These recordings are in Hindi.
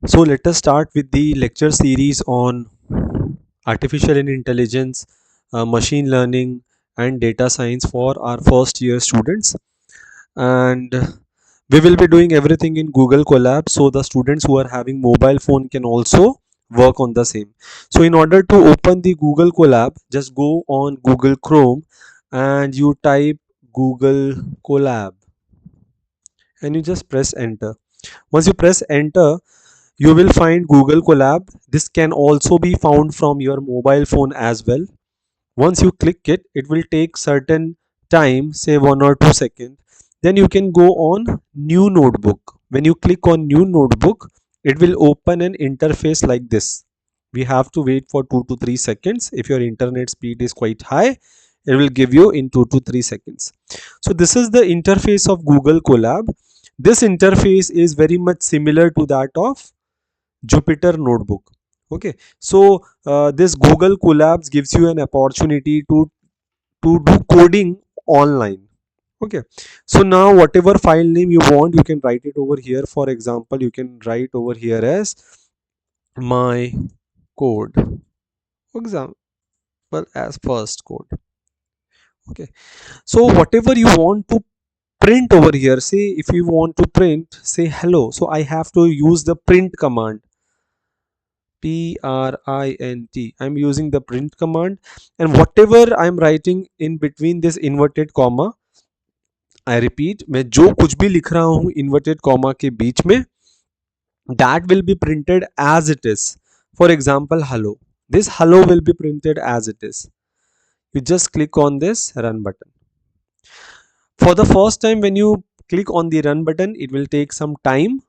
So let us start with the lecture series on artificial intelligence, machine learning, and data science for our first year students. And we will be doing everything in Google Colab, so the students who are having mobile phone can also work on the same. So in order to open the Google Colab, just go on Google Chrome and you type Google Colab and you just press enter. Once you press enter, you will find Google Colab. This can also be found from your mobile phone as well. Once you click it, it will take certain time, say 1 or 2 seconds. Then you can go on new notebook. When you click on new notebook, it will open an interface like this. We have to wait for 2 to 3 seconds. If your internet speed is quite high, it will give you in 2 to 3 seconds. So this is the interface of Google Colab. This interface is very much similar to that of Jupyter Notebook. Okay, so this Google Colabs gives you an opportunity to do coding online. Okay, so now whatever file name you want, you can write it over here. For example, you can write over here as my code. For example, as first code. Okay, so whatever you want to print over here, say if you want to print, say hello. So I have to use the print command. Print. I'm using the print command, and whatever I'm writing in between this inverted comma, I repeat, मैं जो कुछ भी लिख रहा हूँ inverted comma के बीच में, that will be printed as it is. For example, hello. This hello will be printed as it is. You just click on this run button. For the first time, when you click on the run button, it will take some time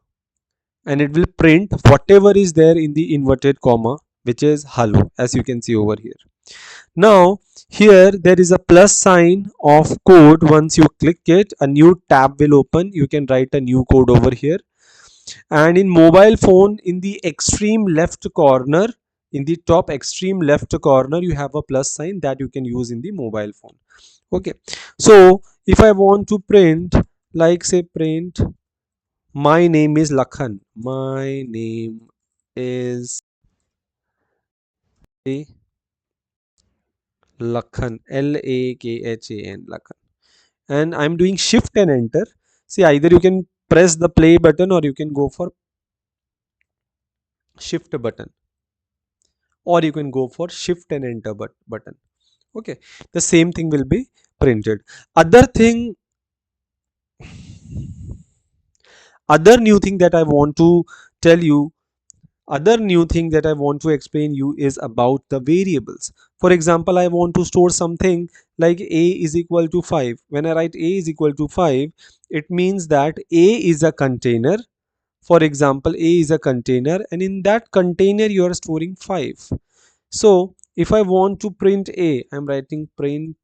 and it will print whatever is there in the inverted comma, which is hello, as you can see over here. Now here there is a plus sign of code. Once you click it, a new tab will open. You can write a new code over here. And in mobile phone, in the extreme left corner, in the top extreme left corner, you have a plus sign that you can use in the mobile phone. Okay, so if I want to print, like say print, my name is Lakhan, my name is Lakhan, Lakhan, Lakhan, and I'm doing shift and enter. See, either you can press the play button or you can go for shift button, or you can go for shift and enter button. Okay, the same thing will be printed. Other thing, other new thing that I want to tell you, other new thing that I want to explain you is about the variables. For example, I want to store something like a is equal to 5. When I write a is equal to 5, it means that a is a container. For example, a is a container, and in that container you are storing 5. So if I want to print a, I'm writing print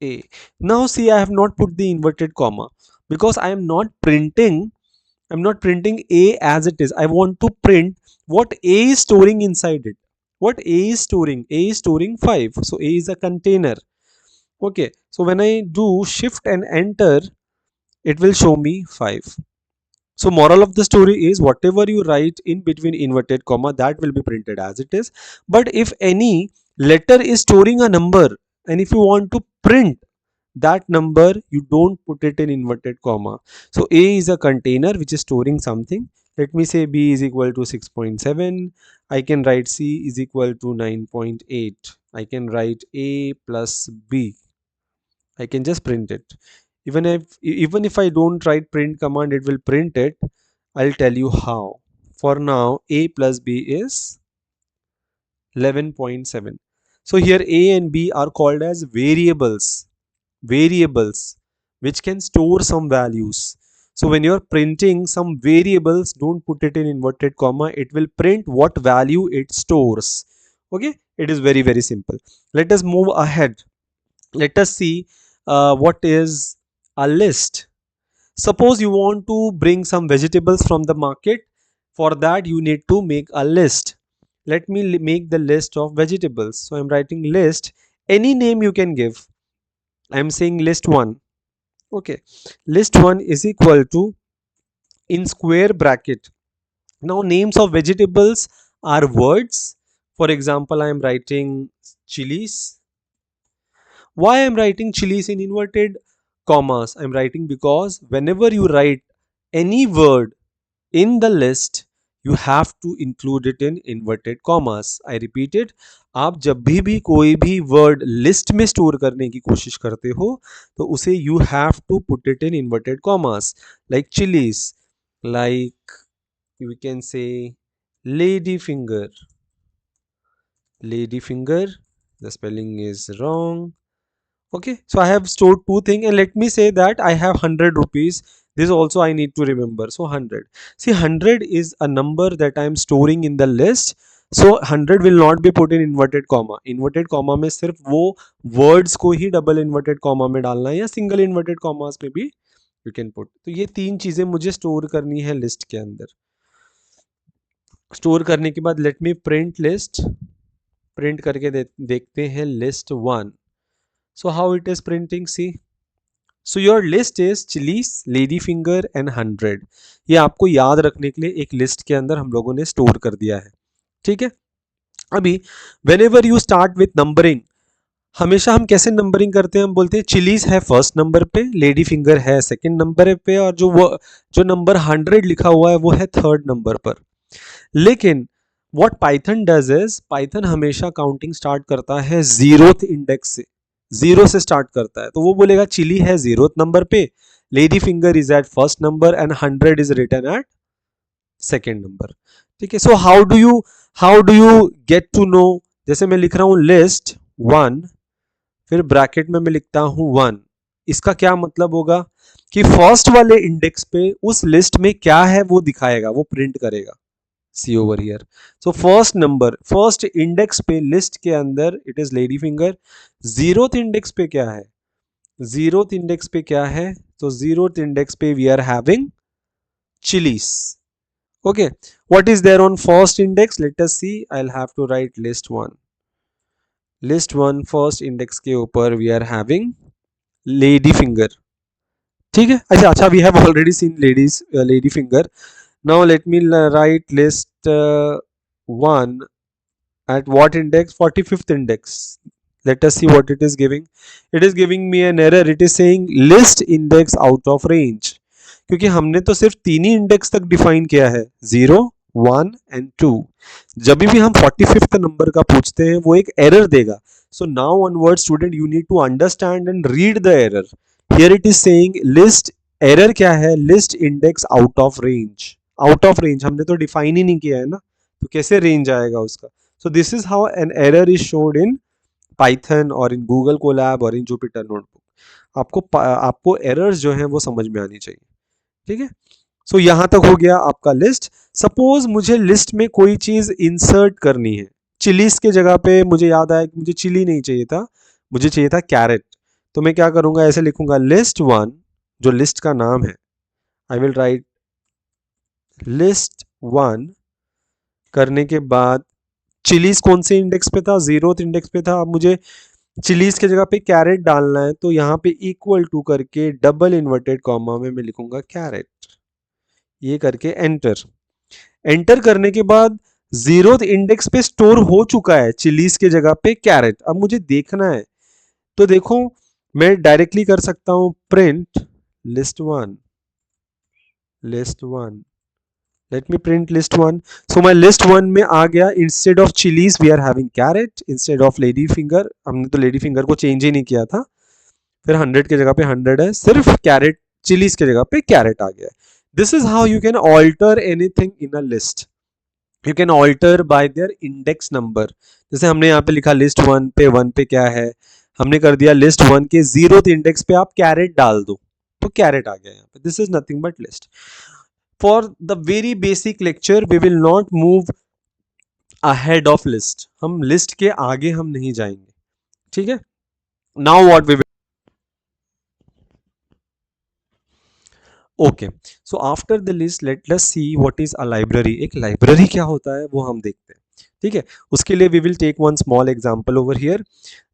a. Now see, I have not put the inverted comma because I'm not printing a as it is. I want to print what a is storing inside it. What a is storing? A is storing 5. So a is a container. Okay, so when I do shift and enter, it will show me 5. So moral of the story is, whatever you write in between inverted comma, that will be printed as it is. But if any letter is storing a number, and if you want to print that number, you don't put it in inverted comma. So a is a container which is storing something. Let me say b is equal to 6.7. I can write c is equal to 9.8. I can write a plus b. I can just print it. Even if I don't write print command, it will print it. I'll tell you how. For now, a plus b is 11.7. So here a and b are called as variables which can store some values. So when you're printing some variables, don't put it in inverted comma. It will print what value it stores. Okay, it is very, very simple. Let us move ahead. Let us see what is a list. Suppose you want to bring some vegetables from the market. For that you need to make a list. Let me make the list of vegetables. So I'm writing list. Any name you can give. I'm saying list 1. Okay, list 1 is equal to, in square bracket, Now names of vegetables are words. For example, I am writing chilies. Why I am writing chilies in inverted commas? I am writing because whenever you write any word in the list, you have to include it in inverted commas. I repeat it. आप जब भी कोई भी वर्ड लिस्ट में स्टोर करने की कोशिश करते हो तो उसे you have to put it in inverted commas. Like chillies, like we can say lady finger. Lady finger, the spelling is wrong. Okay, so I have stored two things, and let me say that I have 100 rupees. This also I need to remember. So 100, see, 100 is a number that I am storing in the list. So 100 will not be put in inverted comma. Inverted comma में सिर्फ वो words को ही double inverted comma में डालना है, या single inverted commas में भी you can put. तो ये तीन चीजें मुझे स्टोर करनी है लिस्ट के अंदर. स्टोर करने के बाद let me print list. Print करके देखते हैं list one. So how it is printing, see. So your list is chillies, lady finger and 100. ये आपको याद रखने के लिए एक लिस्ट के अंदर हम लोगों ने स्टोर कर दिया है. ठीक है. अभी when ever you start with numbering, हमेशा हम कैसे नंबरिंग करते हैं? हम बोलते हैं चिलीज है फर्स्ट नंबर पे, लेडी फिंगर है सेकंड नंबर पे, और जो नंबर 100 लिखा हुआ है वो है थर्ड नंबर पर. लेकिन what Python does is, Python हमेशा काउंटिंग स्टार्ट करता है जीरोथ इंडेक्स से. जीरो से स्टार्ट करता है, तो वो बोलेगा चिली है जीरोथ नंबर पे, lady finger is at first number and 100 is written at second number. ठीक है. So how do you get to know? जैसे मैं लिख रहा हूं लिस्ट वन, फिर ब्रैकेट में मैं लिखता हूं वन. इसका क्या मतलब होगा कि फर्स्ट वाले इंडेक्स पे उस लिस्ट में क्या है वो दिखाएगा, वो प्रिंट करेगा. See over here. So first number, first index पे लिस्ट के अंदर it is lady finger. Zeroth index पे क्या है? जीरोथ इंडेक्स पे क्या है? तो जीरोथ इंडेक्स पे we are having chillies. Okay. What is there on first index? Let us see. I will have to write list one. List one first index के ऊपर we are having lady finger. ठीक है. अच्छा, we have already seen lady finger. Now let me write list 1 at what index? 45th index. Let us see what it is giving. It is giving me an error. It is saying list index out of range. क्योंकि हमने तो सिर्फ तीन ही इंडेक्स तक डिफाइन किया है, 0, 1 एंड 2. जब भी हम 45th नंबर का पूछते हैं वो एक एरर देगा. So now onward student you need to understand and read the error. Here it is saying list, error क्या है? List index out of range. Out of range हमने तो डिफाइन ही नहीं किया है ना, तो कैसे रेंज आएगा उसका? सो this is how an error is showed in Python और इन गूगल कोलैब और इन जुपिटर नोटबुक. आपको एरर्स जो हैं वो समझ में आनी चाहिए. ठीक है. सो यहां तक हो गया आपका लिस्ट. सपोज मुझे लिस्ट में कोई चीज इंसर्ट करनी है. चिलीज के जगह पे मुझे याद आया कि मुझे चिली नहीं चाहिए था, मुझे चाहिए था कैरेट. तो मैं क्या करूंगा? ऐसे लिखूंगा लिस्ट वन, जो लिस्ट का नाम है. I will write list one करने के बाद चिलीज कौन से इंडेक्स पे था? जीरोथ इंडेक्स पे था. अब मुझे चिलीज के जगह पे कैरेट डालना है, तो यहाँ पे इक्वल टू करके डबल इन्वर्टेड कॉमा में मैं लिखूंगा कैरेट. ये करके एंटर. एंटर करने के बाद जीरोथ इंडेक्स पे स्टोर हो चुका है चिलीज के जगह पे कैरेट. अब मुझे देखना है, तो देखो मैं डायरेक्टली कर सकता हूं print list one. List one, let me print list one. So my list one में आ गया, instead of chillies we are having carrot, instead of lady finger. हमने तो लेडी फिंगर को चेंज ही नहीं किया था. फिर 100 के जगह पे 100 है, सिर्फ कैरेट, चिलीज के जगह पे कैरेट आ गया. This is how you can alter anything in a list. You can alter by their index number. जैसे हमने यहाँ पे लिखा लिस्ट वन पे क्या है, हमने कर दिया लिस्ट वन के जीरोथ इंडेक्स पे आप कैरेट डाल दो, तो कैरेट आ गया यहाँ पे. This is nothing but list. For the very basic lecture we will not move ahead of list. हम लिस्ट के आगे हम नहीं जाएंगे. ठीक है. Now what we will, okay, so after the list let us see what is a library. एक library क्या होता है वो हम देखते हैं. ठीक है. उसके लिए we will take one small example over here.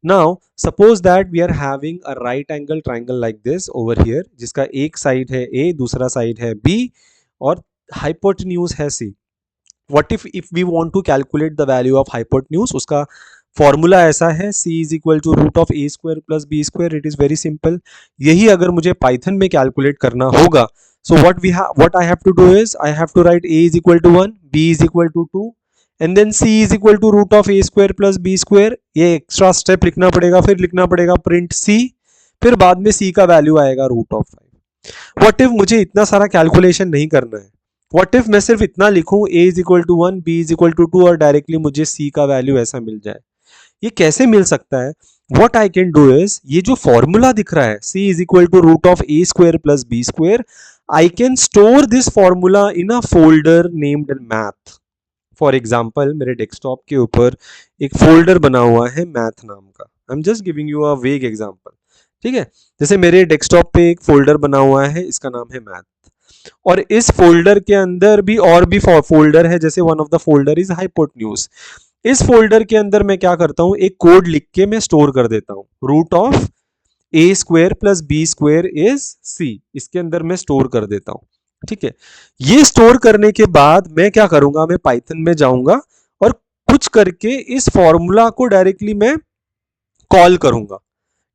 Now suppose that we are having a right angle triangle like this over here, जिसका एक साइड है A, दूसरा साइड है B और हाइपोटेन्यूज है C. What if we want to calculate the value of hypotenuse, उसका फॉर्मूला ऐसा है, c is equal to root of A square plus B square. It is very simple. यही अगर मुझे पाइथन में कैलकुलेट करना होगा, so what I have to do is I have to write a is equal to 1, b is equal to 2, and then c is equal to root of a square plus b square. ये एक्स्ट्रा स्टेप लिखना पड़ेगा. फिर लिखना पड़ेगा प्रिंट c, फिर बाद में c का वैल्यू आएगा रूट ऑफ 5. व्हाट इफ मुझे इतना सारा कैलकुलेशन नहीं करना है, व्हाट इफ मैं सिर्फ इतना लिखूं a is equal to 1, b is equal to 2 और डायरेक्टली मुझे c का वैल्यू ऐसा मिल जाए. ये कैसे मिल सकता है? What I can do is, ये जो फॉर्मूला दिख रहा है c is equal to root of a square plus b square, I can store this formula in a folder named math. For example, मेरे डेस्कटॉप के ऊपर एक फोल्डर बना हुआ है मैथ नाम का. आई एम जस्ट गिविंग यू अ वेग एग्जांपल. ठीक है, जैसे मेरे डेस्कटॉप पे एक फोल्डर बना हुआ है, इसका नाम है मैथ, और इस फोल्डर के अंदर भी और भी फोल्डर है. जैसे one of the folder is hypotenuse. इस फोल्डर के अंदर मैं क्या करता हूं, एक कोड लिख के मैं स्टोर कर देता हूं. Root of A square plus B square is C, इसके अंदर मैं स्टोर कर देता हूं. ठीक है, ये स्टोर करने के बाद मैं क्या करूंगा, मैं पाइथन में जाऊंगा और कुछ करके इस फॉर्मूला को डायरेक्टली मैं कॉल करूंगा.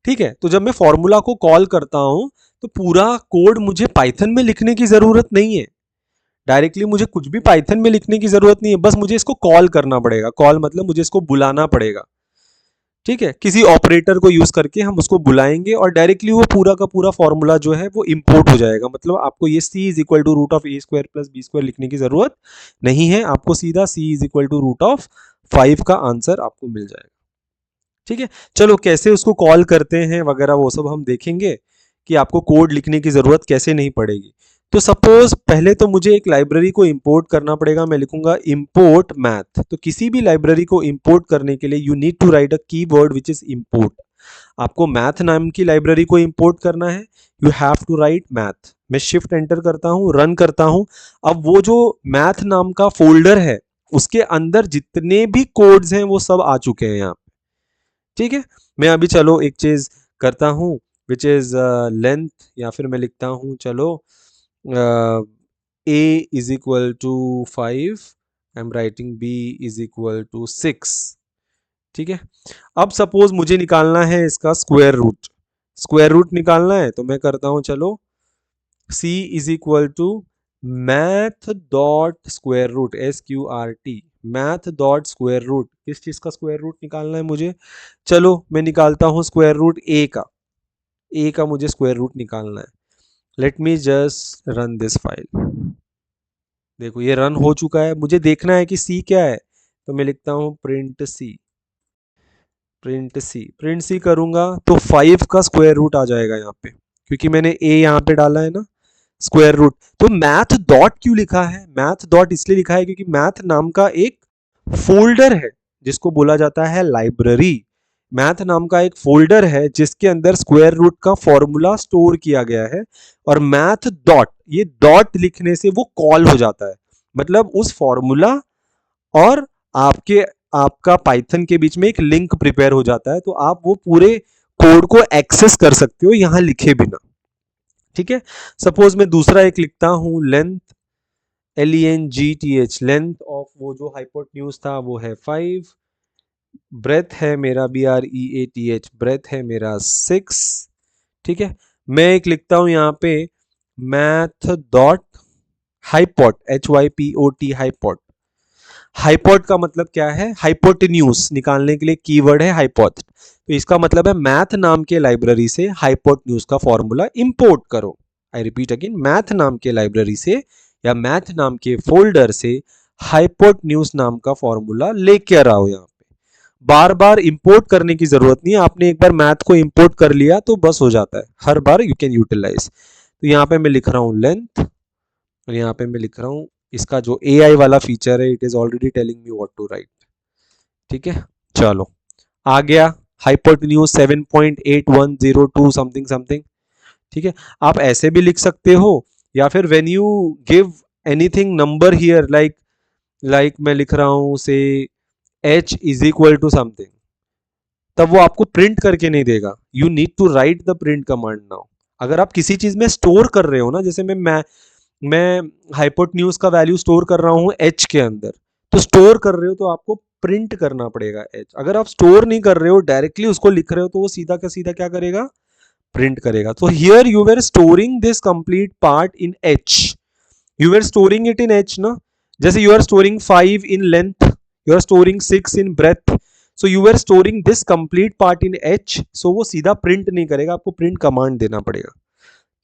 ठीक है, तो जब मैं फॉर्मूला को कॉल करता हूं तो पूरा कोड मुझे पाइथन में लिखने की जरूरत नहीं है. डायरेक्टली मुझे कुछ भी पाइथन में लिखने की जरूरत नहीं है, बस मुझे इसको कॉल करना पड़ेगा. कॉल मतलब मुझे इसको बुलाना पड़ेगा. ठीक है, किसी ऑपरेटर को यूज करके हम उसको बुलाएंगे और डायरेक्टली वो पूरा का पूरा फॉर्मूला जो है वो इंपोर्ट हो जाएगा. मतलब आपको ये c is equal to root of A square plus B square लिखने की जरूरत नहीं है. आपको सीधा c is equal to root of 5 का आंसर आपको मिल जाएगा. ठीक है, चलो कैसे उसको कॉल करते हैं वगैरह वो सब हम देखेंगे कि आपको कोड लिखने की जरूरत कैसे नहीं पड़ेगी. तो सपोज पहले तो मुझे एक लाइब्रेरी को इंपोर्ट करना पड़ेगा. मैं लिखूंगा इंपोर्ट मैथ. तो किसी भी लाइब्रेरी को इंपोर्ट करने के लिए you need to write a keyword which is import. आपको मैथ नाम की लाइब्रेरी को इंपोर्ट करना है, you have to write math. मैं शिफ्ट एंटर करता हूं, रन करता हूं. अब वो जो मैथ नाम का फोल्डर है उसके अंदर जितने भी कोड्स हैं वो सब आ चुके हैं यहाँ पे. ठीक है, मैं अभी चलो एक चीज करता हूं विच इज लेंथ, या फिर मैं लिखता हूं चलो a is equal to 5, I'm writing b is equal to 6. ठीक है, अब सपोज मुझे निकालना है इसका स्क्वायर रूट. स्क्वायर रूट निकालना है तो मैं करता हूं चलो c is equal to math dot square root, SQRT, math dot square root. किस चीज का स्क्वायर रूट निकालना है मुझे? चलो मैं निकालता हूं स्क्वायर रूट a का. a का मुझे स्क्वायर रूट निकालना है. Let me just run this file. देखो ये रन हो चुका है. मुझे देखना है कि c क्या है, तो मैं लिखता हूं प्रिंट c. प्रिंट c करूंगा तो 5 का स्क्वायर रूट आ जाएगा यहाँ पे, क्योंकि मैंने a यहाँ पे डाला है ना स्क्वायर रूट. तो मैथ डॉट क्यों लिखा है? मैथ डॉट इसलिए लिखा है क्योंकि मैथ नाम का एक फोल्डर है जिसको बोला जाता है लाइब्रेरी. मैथ नाम का एक फोल्डर है जिसके अंदर स्क्वायर रूट का फॉर्मूला स्टोर किया गया है, और मैथ डॉट, ये डॉट लिखने से वो कॉल हो जाता है. मतलब उस फॉर्मूला और आपका पाइथन के बीच में एक लिंक प्रिपेयर हो जाता है, तो आप वो पूरे कोड को एक्सेस कर सकते हो यहां लिखे बिना. ठीक है, सपोज मैं दूसरा एक लिखता हूं लेंथ, LENGTH, लेंथ ऑफ वो जो हाइपोटेन्यूज था वो है 5. ब्रेथ है मेरा BREATH, ब्रेथ है मेरा 6. ठीक है, मैं एक लिखता हूं यहाँ पे मैथ डॉट हाइपोट, HYPOT, हाइपोट. हाइपोट का मतलब क्या है? हाइपोटेन्यूज निकालने के लिए कीवर्ड है हाइपोट. तो इसका मतलब है मैथ नाम के लाइब्रेरी से हाइपोटेन्यूज का फॉर्मूला इंपोर्ट करो. आई रिपीट अगेन, मैथ नाम के लाइब्रेरी से या मैथ नाम के फोल्डर से हाइपोटेन्यूज नाम का फॉर्मूला लेकर आओ. यहाँ पे बार बार इंपोर्ट करने की जरूरत नहीं है. आपने एक बार मैथ को इंपोर्ट कर लिया तो बस हो जाता है, हर बार यू कैन यूटिलाइज. तो यहाँ पे मैं लिख रहा हूँ लेंथ, और यहाँ पे मैं लिख रहा हूँ इसका जो AI वाला फीचर है, it is already telling me what to write. ठीक है, चलो आ गया हाइपोटेन्यूज 7.8102 समथिंग समथिंग. ठीक है, आप ऐसे भी लिख सकते हो, या फिर when you give anything number here, like मैं लिख रहा हूं से h is equal to something, तब वो आपको प्रिंट करके नहीं देगा. You need to write the print command now. अगर आप किसी चीज में स्टोर कर रहे हो ना, जैसे मैं हाइपोटेन्यूज का वैल्यू स्टोर कर रहा हूं h के अंदर, तो स्टोर कर रहे हो तो आपको प्रिंट करना पड़ेगा एच। अगर आप स्टोर नहीं कर रहे हो, डायरेक्टली उसको लिख रहे हो, तो वो सीधा का सीधा क्या करेगा, प्रिंट करेगा। तो here you were storing this complete part in H, you are storing it in H ना। जैसे you are storing 5 in length, you are storing 6 in breadth, so you are storing this complete part in H. सो वो सीधा प्रिंट नहीं करेगा, आपको प्रिंट कमांड देना पड़ेगा।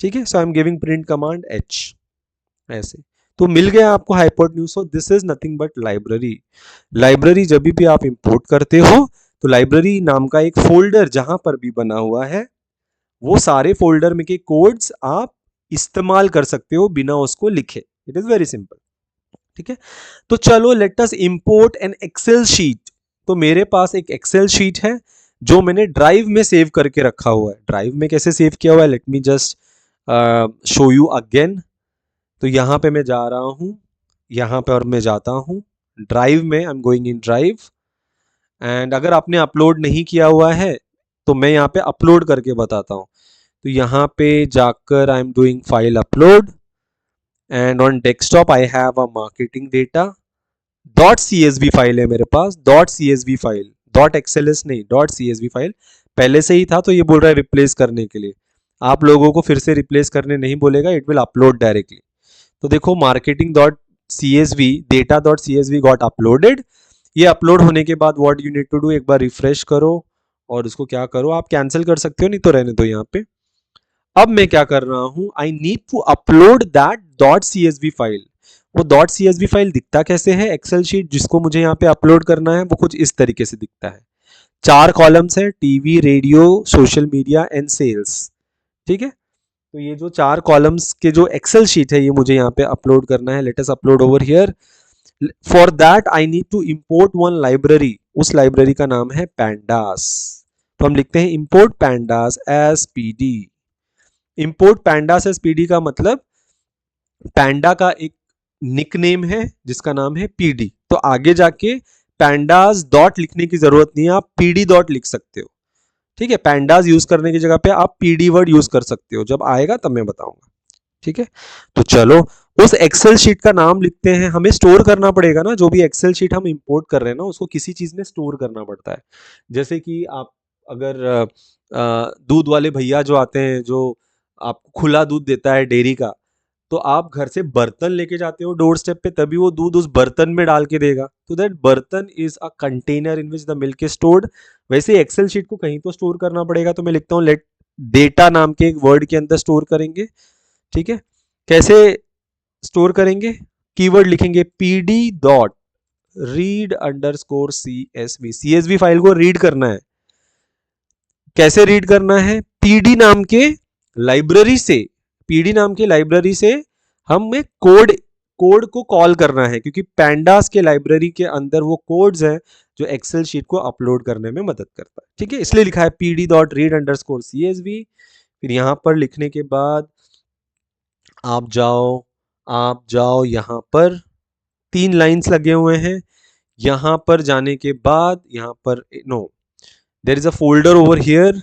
ठीक है, so I am giving print command H, ऐसे। तो मिल गया आपको hypotenuse. So this is nothing but library. Library जब भी आप इंपोर्ट करते हो तो लाइब्रेरी नाम का एक फोल्डर जहां पर भी बना हुआ है, वो सारे फोल्डर में के कोड्स आप इस्तेमाल कर सकते हो बिना उसको लिखे। It is very simple. ठीक है, तो चलो let us import an Excel sheet. तो मेरे पास एक एक्सेल शीट है जो मैंने ड्राइव में सेव करके रखा हुआ है। ड्राइव में कैसे सेव किया हुआ है, let me just show you again. तो यहाँ पे मैं जा रहा हूँ, यहाँ पे और मैं जाता हूँ ड्राइव में, I am going in drive. And अगर आपने अपलोड नहीं किया हुआ है तो मैं यहाँ पे अपलोड करके बताता हूँ। तो यहाँ पे जाकर I am doing file upload, and on desktop I have a marketing data dot CSV file है मेरे पास, dot CSV file, dot XLS नहीं, डॉट CSV फाइल पहले से ही था। तो ये बोल रहा है रिप्लेस करने के लिए। आप लोगों को फिर से रिप्लेस करने नहीं बोलेगा, इट विल अपलोड डायरेक्टली। तो देखो marketing dot CSV data dot CSV got uploaded. ये अपलोड होने के बाद what you need to do, एक बार रिफ्रेश करो और उसको क्या करो, आप कैंसिल कर सकते हो, नहीं तो रहने दो यहाँ पे। अब मैं क्या कर रहा हूं, I need to upload that dot CSV file. वो डॉट CSV फाइल दिखता कैसे है, एक्सेल शीट जिसको मुझे यहाँ पे अपलोड करना है वो कुछ इस तरीके से दिखता है। 4 कॉलम्स है, TV, radio, social media and sales. ठीक है, तो ये जो 4 कॉलम्स के जो एक्सेल शीट है ये मुझे यहाँ पे अपलोड करना है। Let us upload over here. For that I need to import one library, उस लाइब्रेरी का नाम है पैंडास। तो हम लिखते हैं import pandas as PD. Import pandas as PD का मतलब पैंडा का एक निकनेम है जिसका नाम है पीडी। तो आगे जाके पैंडास डॉट लिखने की जरूरत नहीं है, आप पीडी डॉट लिख सकते हो। ठीक है, पैंडास यूज करने की जगह पे आप पीडी वर्ड यूज कर सकते हो, जब आएगा तब मैं बताऊंगा। ठीक है, तो चलो उस एक्सेल शीट का नाम लिखते हैं। हमें स्टोर करना पड़ेगा ना, जो भी एक्सेल शीट हम इंपोर्ट कर रहे हैं ना उसको किसी चीज में स्टोर करना पड़ता है। जैसे कि आप अगर दूध वाले भैया जो आते हैं, जो आपको खुला दूध देता है डेयरी का, तो आप घर से बर्तन लेके जाते हो डोर स्टेप पे, तभी वो दूध उस बर्तन में डाल के देगा। तो दैट बर्तन is a container in which the milk is stored. वैसे एक्सेल शीट को कहीं तो स्टोर करना पड़ेगा, तो मैं लिखता हूँ लेट डेटा नाम के एक वर्ड के अंदर स्टोर करेंगे। ठीक है, कैसे स्टोर करेंगे, कीवर्ड लिखेंगे PD dot read under score CSV file को रीड करना है। कैसे रीड करना है, पीडी नाम के लाइब्रेरी से, पीडी नाम की लाइब्रेरी से हमें कोड कोड को कॉल करना है, क्योंकि पैंडास के लाइब्रेरी के अंदर वो कोड्स हैं जो एक्सेल शीट को अपलोड करने में मदद करता है। ठीक है, इसलिए लिखा है PD dot read under score CSV। फिर यहां पर लिखने के बाद आप जाओ यहाँ पर 3 लाइंस लगे हुए हैं। यहाँ पर जाने के बाद यहाँ पर no, there is a folder over here,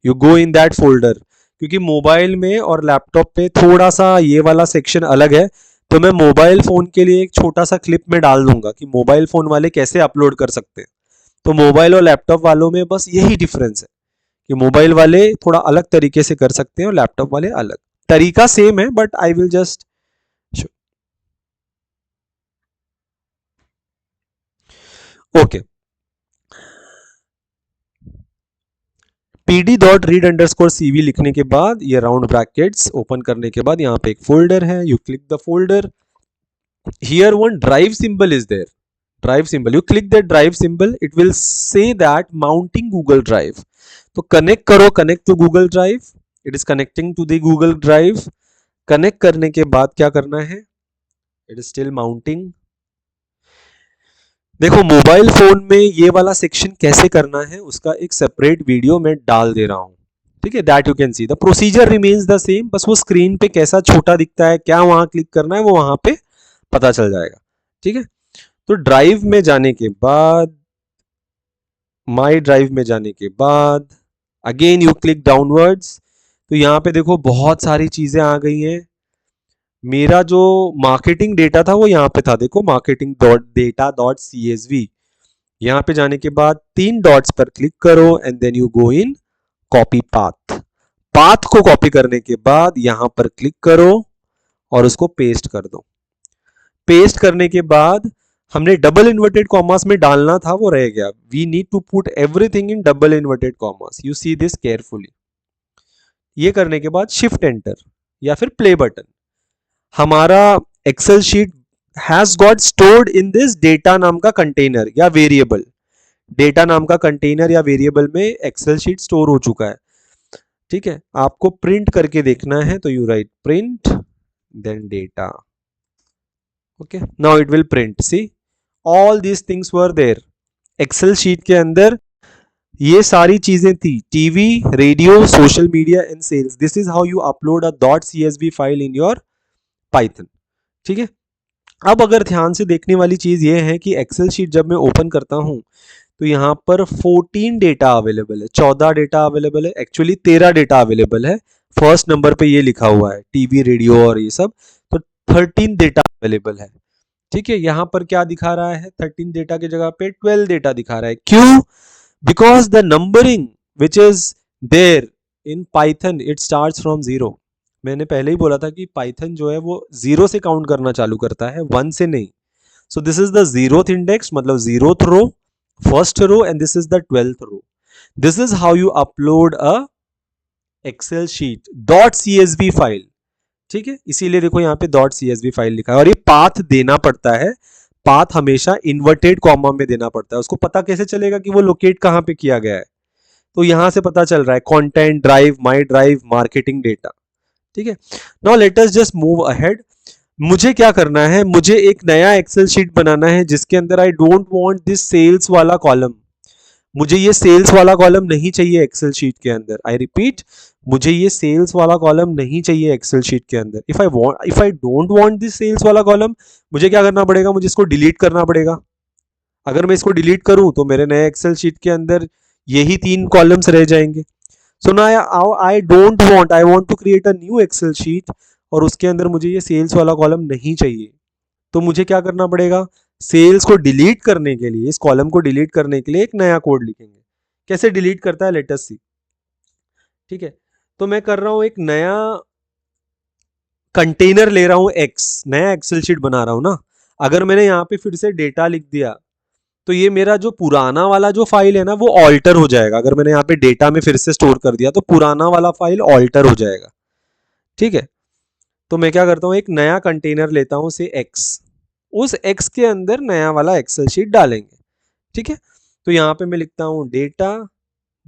you go in that folder. क्योंकि मोबाइल में और लैपटॉप पे थोड़ा सा ये वाला सेक्शन अलग है, तो मैं मोबाइल फोन के लिए एक छोटा सा क्लिप में डाल दूंगा कि मोबाइल फोन वाले कैसे अपलोड कर सकते हैं। तो मोबाइल और लैपटॉप वालों में बस यही डिफरेंस है कि मोबाइल वाले थोड़ा अलग तरीके से कर सकते हैं और लैपटॉप वाले अलग। तरीका सेम है but I will just, okay. pd dot read under score CV लिखने के बाद ये राउंड ब्रैकेट्स ओपन करने के बाद यहाँ पे एक फोल्डर है, you click the folder. Here one drive symbol is there, drive symbol, you click that drive symbol, it will say that mounting Google Drive. तो कनेक्ट करो, connect to Google Drive, it is connecting to the Google Drive. Connect करने के बाद क्या करना है, इट इज स्टिल माउंटिंग। देखो मोबाइल फोन में ये वाला सेक्शन कैसे करना है उसका एक सेपरेट वीडियो मैं डाल दे रहा हूं। ठीक है, that you can C, the procedure remains the same, बस वो स्क्रीन पे कैसा छोटा दिखता है, क्या वहां क्लिक करना है वो वहां पे पता चल जाएगा। ठीक है, तो ड्राइव में जाने के बाद, माई ड्राइव में जाने के बाद अगेन यू क्लिक डाउनवर्ड्स। तो यहाँ पे देखो बहुत सारी चीजें आ गई हैं। मेरा जो मार्केटिंग डेटा था वो यहाँ पे था, देखो marketing dot data dot CSV। यहाँ पे जाने के बाद 3 डॉट्स पर क्लिक करो and then you go in copy path. Path को कॉपी करने के बाद यहाँ पर क्लिक करो और उसको पेस्ट कर दो। पेस्ट करने के बाद हमने डबल इन्वर्टेड कॉमास में डालना था, वो रह गया। We need to put everything in double inverted commas, you see this carefully. ये करने के बाद शिफ्ट एंटर या फिर प्ले बटन, हमारा Excel sheet has got stored in this data नाम का कंटेनर या वेरिएबल। डेटा नाम का कंटेनर या वेरिएबल में एक्सेल शीट स्टोर हो चुका है। ठीक है, आपको प्रिंट करके देखना है तो you write print then data. Okay, now it will print. See all these things were there Excel sheet के अंदर। ये सारी चीजें थी, TV, radio, social media and sales. This is how you upload a .csv file in your Python. ठीक है, अब अगर ध्यान से देखने वाली चीज ये है कि एक्सेल शीट जब मैं ओपन करता हूं तो यहाँ पर 14 डेटा अवेलेबल है, 14 डेटा अवेलेबल है, एक्चुअली 13 डेटा अवेलेबल है। फर्स्ट नंबर पे ये लिखा हुआ है टीवी, रेडियो और ये सब, तो 13 डेटा अवेलेबल है। ठीक है, यहाँ पर क्या दिखा रहा है, 13 डेटा की जगह पे 12 डेटा दिखा रहा है। क्यों? Because the numbering which is there in Python it starts from 0। मैंने पहले ही बोला था कि पाइथन जो है वो 0 से काउंट करना चालू करता है, 1 से नहीं। So this is the 0th index, मतलब 0th row, first row, and this is the 12th row. This is how you upload a excel sheet .csv file. ठीक है, इसीलिए देखो यहाँ पे .csv फाइल लिखा है और ये पाथ देना पड़ता है। पाथ हमेशा इन्वर्टेड कॉमा में देना पड़ता है। उसको पता कैसे चलेगा कि वो लोकेट कहाँ पे किया गया है? तो यहां से पता चल रहा है, content drive, my drive, marketing data. ठीक है, now let us just move ahead. मुझे क्या करना है, मुझे एक नया एक्सेल शीट बनाना है जिसके अंदर I don't want this sales वाला कॉलम। मुझे ये सेल्स वाला कॉलम नहीं चाहिए एक्सेल शीट के अंदर। आई रिपीट, मुझे ये सेल्स वाला कॉलम नहीं चाहिए एक्सेल शीट के अंदर। If I don't want this sales वाला कॉलम, मुझे क्या करना पड़ेगा, मुझे इसको डिलीट करना पड़ेगा। अगर मैं इसको डिलीट करूं तो मेरे नए एक्सेल शीट के अंदर यही 3 कॉलम्स रह जाएंगे। So now I don't want, I want to create a new excel sheet और उसके अंदर मुझे ये सेल्स वाला कॉलम नहीं चाहिए। तो मुझे क्या करना पड़ेगा, सेल्स को डिलीट करने के लिए, इस कॉलम को डिलीट करने के लिए एक नया कोड लिखेंगे। कैसे डिलीट करता है, लेट अस सी। ठीक है, तो मैं कर रहा हूं एक नया कंटेनर ले रहा हूं एक्स, नया एक्सेल शीट बना रहा हूं ना। अगर मैंने यहाँ पे फिर से डेटा लिख दिया तो ये मेरा जो पुराना वाला जो फाइल है ना वो ऑल्टर हो जाएगा। अगर मैंने यहाँ पे डेटा में फिर से स्टोर कर दिया तो पुराना वाला फाइल ऑल्टर हो जाएगा। ठीक है, तो मैं क्या करता हूँ, एक नया कंटेनर लेता हूँ से एक्स, उस एक्स के अंदर नया वाला एक्सेल शीट डालेंगे। ठीक है, तो यहाँ पे मैं लिखता हूँ data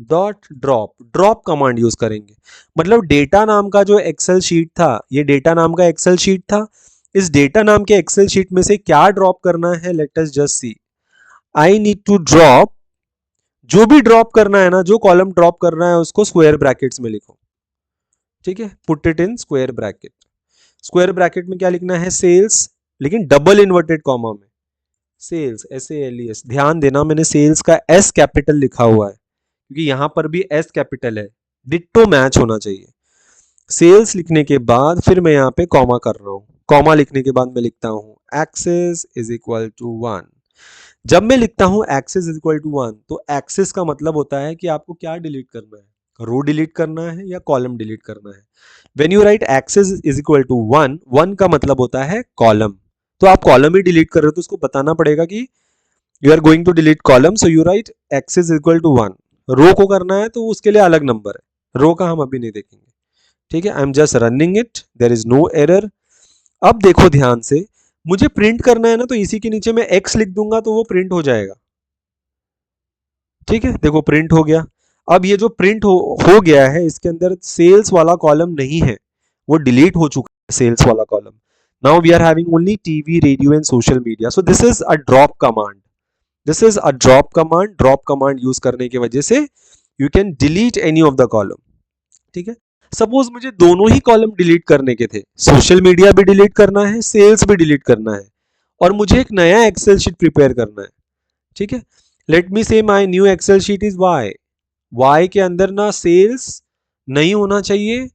dot drop, drop command use करेंगे। मतलब डेटा नाम का जो एक्सेल शीट था, ये डेटा नाम का एक्सेल शीट था, इस डेटा नाम के एक्सेल शीट में से क्या ड्रॉप करना है, let us just see. I need to drop, जो भी ड्रॉप करना है ना, जो कॉलम ड्रॉप करना है उसको स्क्वायर ब्रैकेट्स में लिखो। ठीक है, put it in square bracket. Square bracket में क्या लिखना है, सेल्स, लेकिन डबल इन्वर्टेड कॉमा में सेल्स, SALES। ध्यान देना, मैंने सेल्स का S कैपिटल लिखा हुआ है क्योंकि यहां पर भी S कैपिटल है, डिट्टो मैच होना चाहिए। सेल्स लिखने के बाद फिर मैं यहाँ पे कॉमा कर रहा हूँ। कॉमा लिखने के बाद मैं लिखता हूँ एक्सेस इज इक्वल टू 1। जब मैं लिखता हूं एक्सेस इज इक्वल टू 1 तो एक्सेस का मतलब होता है कि आपको क्या डिलीट करना है, रो डिलीट करना है या कॉलम डिलीट करना है। When you write axis is equal to 1, 1 का मतलब होता है कॉलम। तो आप कॉलम ही डिलीट कर रहे हो तो उसको बताना पड़ेगा कि you are going to delete column, so you write axis is equal to 1। Row को करना है तो उसके लिए अलग नंबर है, रो का हम अभी नहीं देखेंगे। ठीक है, I am just running it, there is no error. अब देखो ध्यान से, मुझे प्रिंट करना है ना तो इसी के नीचे मैं एक्स लिख दूंगा तो वो प्रिंट हो जाएगा। ठीक है, देखो प्रिंट हो गया। अब ये जो प्रिंट हो गया है इसके अंदर सेल्स वाला कॉलम नहीं है, वो डिलीट हो चुका है सेल्स वाला column. Now we are having only TV, radio and social media. So this is a drop command, this is a drop command. Drop command use करने की वजह से you can delete any of the column. ठीक है, सपोज मुझे दोनों ही कॉलम डिलीट करने के थे, सोशल मीडिया भी डिलीट करना है, सेल्स भी डिलीट करना है, और मुझे एक नया एक्सेल शीट प्रिपेयर करना है। ठीक है, let me say my new excel sheet is Y. Y के अंदर ना सेल्स नहीं होना चाहिए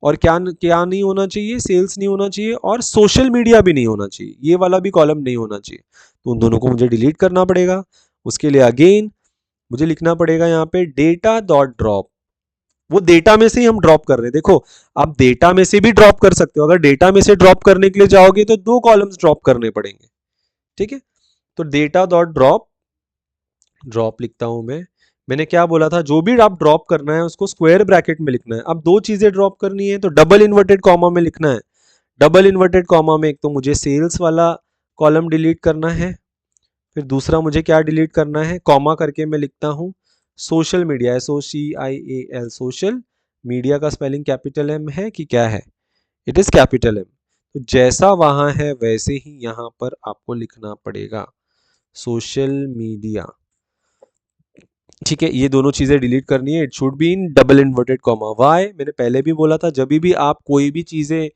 और क्या क्या नहीं होना चाहिए, सेल्स नहीं होना चाहिए और सोशल मीडिया भी नहीं होना चाहिए, ये वाला भी कॉलम नहीं होना चाहिए। तो उन दोनों को मुझे डिलीट करना पड़ेगा। उसके लिए अगेन मुझे लिखना पड़ेगा यहाँ पे डेटा डॉट ड्रॉप। वो डेटा में से ही हम ड्रॉप कर रहे हैं, देखो आप डेटा में से भी ड्रॉप कर सकते हो, अगर डेटा में से ड्रॉप करने के लिए जाओगे तो 2 कॉलम्स ड्रॉप करने पड़ेंगे, ठीक है। तो डेटा डॉट ड्रॉप, ड्रॉप लिखता हूं मैं, मैंने क्या बोला था, जो भी आप ड्रॉप करना है उसको स्क्वायर ब्रैकेट में लिखना है। अब 2 चीजें ड्रॉप करनी है तो डबल इन्वर्टेड कॉमा में लिखना है। डबल इन्वर्टेड कॉमा में एक तो मुझे सेल्स वाला कॉलम डिलीट करना है, फिर दूसरा मुझे क्या डिलीट करना है, कॉमा करके मैं लिखता हूं social media, SOCIAL, social media का स्पेलिंग कैपिटल एम है कि क्या है, इट इज कैपिटल एम। तो जैसा वहां है वैसे ही यहां पर आपको लिखना पड़ेगा, सोशल मीडिया, ठीक है। ये दोनों चीजें डिलीट करनी है, it should be in double inverted comma. Y, मैंने पहले भी बोला था, जब भी आप कोई भी चीजें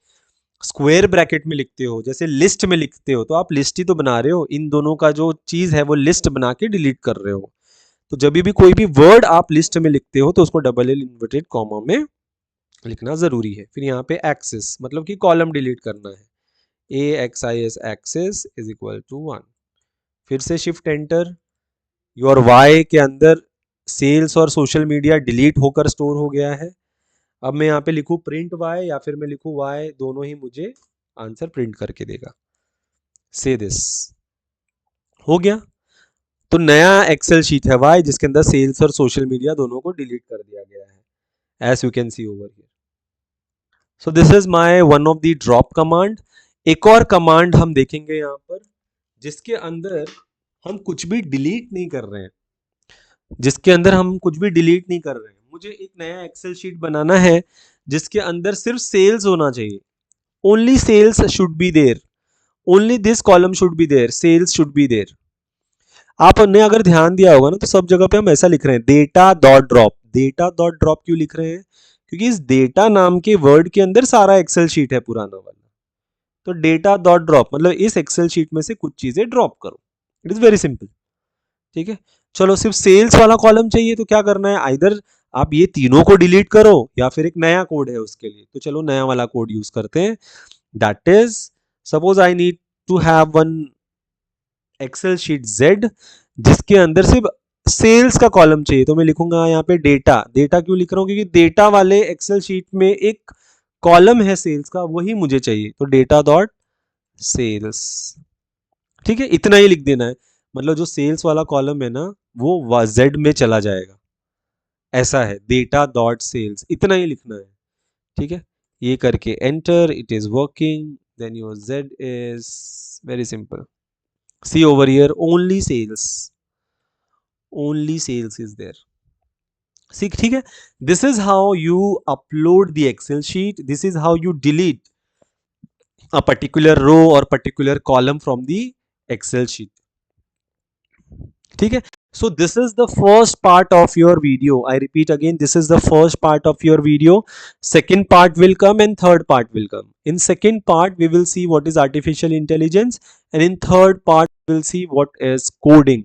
स्क्वायर ब्रैकेट में लिखते हो, जैसे लिस्ट में लिखते हो, तो आप लिस्ट ही तो बना रहे हो, इन दोनों का जो चीज है वो लिस्ट बना के डिलीट कर रहे हो। तो जब भी कोई भी वर्ड आप लिस्ट में लिखते हो तो उसको डबल इन्वर्टेड कॉमा में लिखना जरूरी है। फिर यहाँ पे एक्सेस मतलब कि कॉलम डिलीट करना है, AXIS axis is equal to 1। फिर से शिफ्ट एंटर, योर वाई के अंदर सेल्स और सोशल मीडिया डिलीट होकर स्टोर हो गया है। अब मैं यहाँ पे लिखूँ प्रिंट वाई या फिर मैं लिखूँ वाई, दोनों ही मुझे आंसर प्रिंट करके देगा। से दिस हो गया। तो नया एक्सेल शीट है वाई जिसके अंदर सेल्स और सोशल मीडिया दोनों को डिलीट कर दिया गया है, as you can see over here. So this is my one of the drop command. एक और कमांड हम देखेंगे यहाँ पर जिसके अंदर हम कुछ भी डिलीट नहीं कर रहे हैं, जिसके अंदर हम कुछ भी डिलीट नहीं कर रहे हैं। मुझे एक नया एक्सेल शीट बनाना है जिसके अंदर सिर्फ सेल्स होना चाहिए, only sales should be there, only this column should be there, sales should be there. आपने अगर ध्यान दिया होगा ना तो सब जगह पे हम ऐसा लिख रहे हैं, data dot drop. Data dot drop क्यों लिख रहे हैं, क्योंकि इस डेटा नाम के वर्ड के अंदर सारा एक्सेल शीट है पुराना वाला। तो डेटा डॉट ड्रॉप मतलब इस एक्सेल शीट में से कुछ चीजें ड्रॉप करो, इट इज वेरी सिंपल, ठीक है। चलो सिर्फ सेल्स वाला कॉलम चाहिए तो क्या करना है, आइदर आप ये तीनों को डिलीट करो या फिर एक नया कोड है उसके लिए। तो चलो नया वाला कोड यूज करते हैं, that is suppose I need to have one excel sheet Z जिसके अंदर सिर्फ सेल्स का कॉलम चाहिए। तो मैं लिखूंगा यहाँ पे डेटा। डेटा क्यों लिख रहा हूँ, क्योंकि डेटा वाले एक्सेल शीट में एक कॉलम है सेल्स का, वही मुझे चाहिए। तो डेटा डॉट सेल्स, ठीक है, इतना ही लिख देना है। मतलब जो सेल्स वाला कॉलम है ना वो Z में चला जाएगा, ऐसा है, डेटा डॉट सेल्स, इतना ही लिखना है, ठीक है। ये करके enter, it is working, then your Z is very simple. See over here, only sales, only sales is there. See, ठीक है, this is how you upload the Excel sheet, this is how you delete a particular row or particular column from the Excel sheet, ठीक है। So this is the first part of your video. I repeat again, this is the first part of your video. Second part will come and third part will come. In second part we will see what is artificial intelligence, and in third part we will see what is coding.